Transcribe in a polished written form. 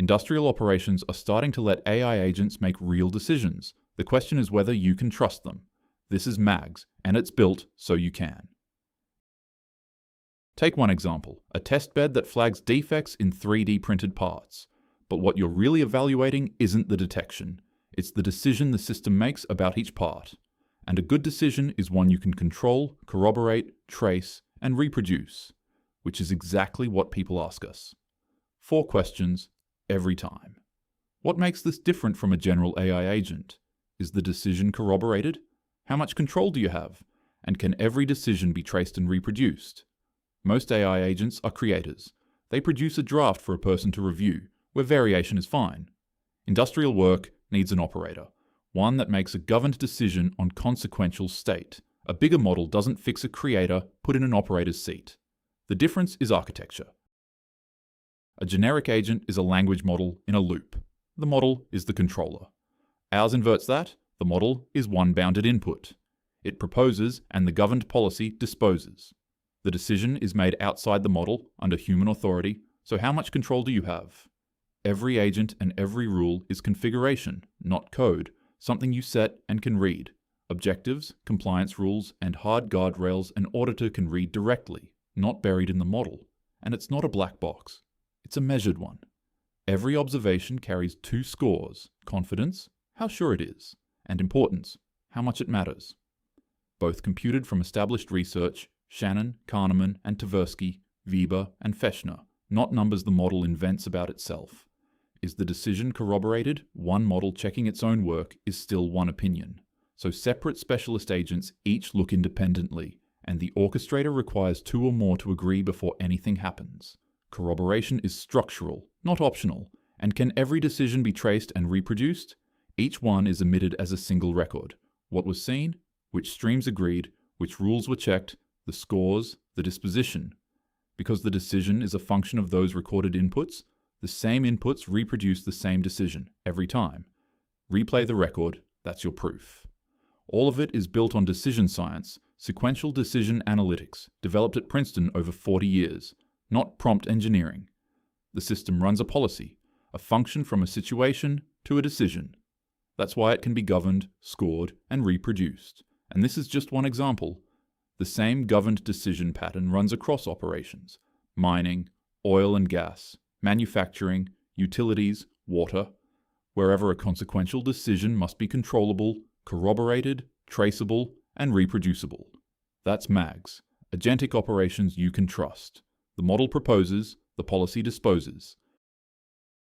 Industrial operations are starting to let AI agents make real decisions. The question is whether you can trust them. This is MAGS, and it's built so you can. Take one example, a test bed that flags defects in 3D printed parts. But what you're really evaluating isn't the detection. It's the decision the system makes about each part. And a good decision is one you can control, corroborate, trace, and reproduce, which is exactly what people ask us. 4 questions, every time. What makes this different from a general AI agent? Is the decision corroborated? How much control do you have? And can every decision be traced and reproduced? Most AI agents are creators. They produce a draft for a person to review, where variation is fine. Industrial work needs an operator, one that makes a governed decision on consequential state. A bigger model doesn't fix a creator put in an operator's seat. The difference is architecture. A generic agent is a language model in a loop. The model is the controller. Ours inverts that. The model is one bounded input. It proposes and the governed policy disposes. The decision is made outside the model under human authority, so how much control do you have? Every agent and every rule is configuration, not code, something you set and can read. Objectives, compliance rules, and hard guardrails an auditor can read directly, not buried in the model. And it's not a black box. It's a measured one. Every observation carries 2 scores: confidence, how sure it is, and importance, how much it matters. Both computed from established research, Shannon, Kahneman, and Tversky, Weber, and Fechner, not numbers the model invents about itself. Is the decision corroborated? One model checking its own work is still one opinion. So separate specialist agents each look independently, and the orchestrator requires 2 or more to agree before anything happens. Corroboration is structural, not optional, and can every decision be traced and reproduced? Each one is emitted as a single record. What was seen, which streams agreed, which rules were checked, the scores, the disposition. Because the decision is a function of those recorded inputs, the same inputs reproduce the same decision every time. Replay the record, that's your proof. All of it is built on decision science, sequential decision analytics, developed at Princeton over 40 years, not prompt engineering. The system runs a policy, a function from a situation to a decision. That's why it can be governed, scored, and reproduced. And this is just one example. The same governed decision pattern runs across operations: mining, oil and gas, manufacturing, utilities, water. Wherever a consequential decision must be controllable, corroborated, traceable, and reproducible. That's MAGS, agentic operations you can trust. The model proposes, the policy disposes,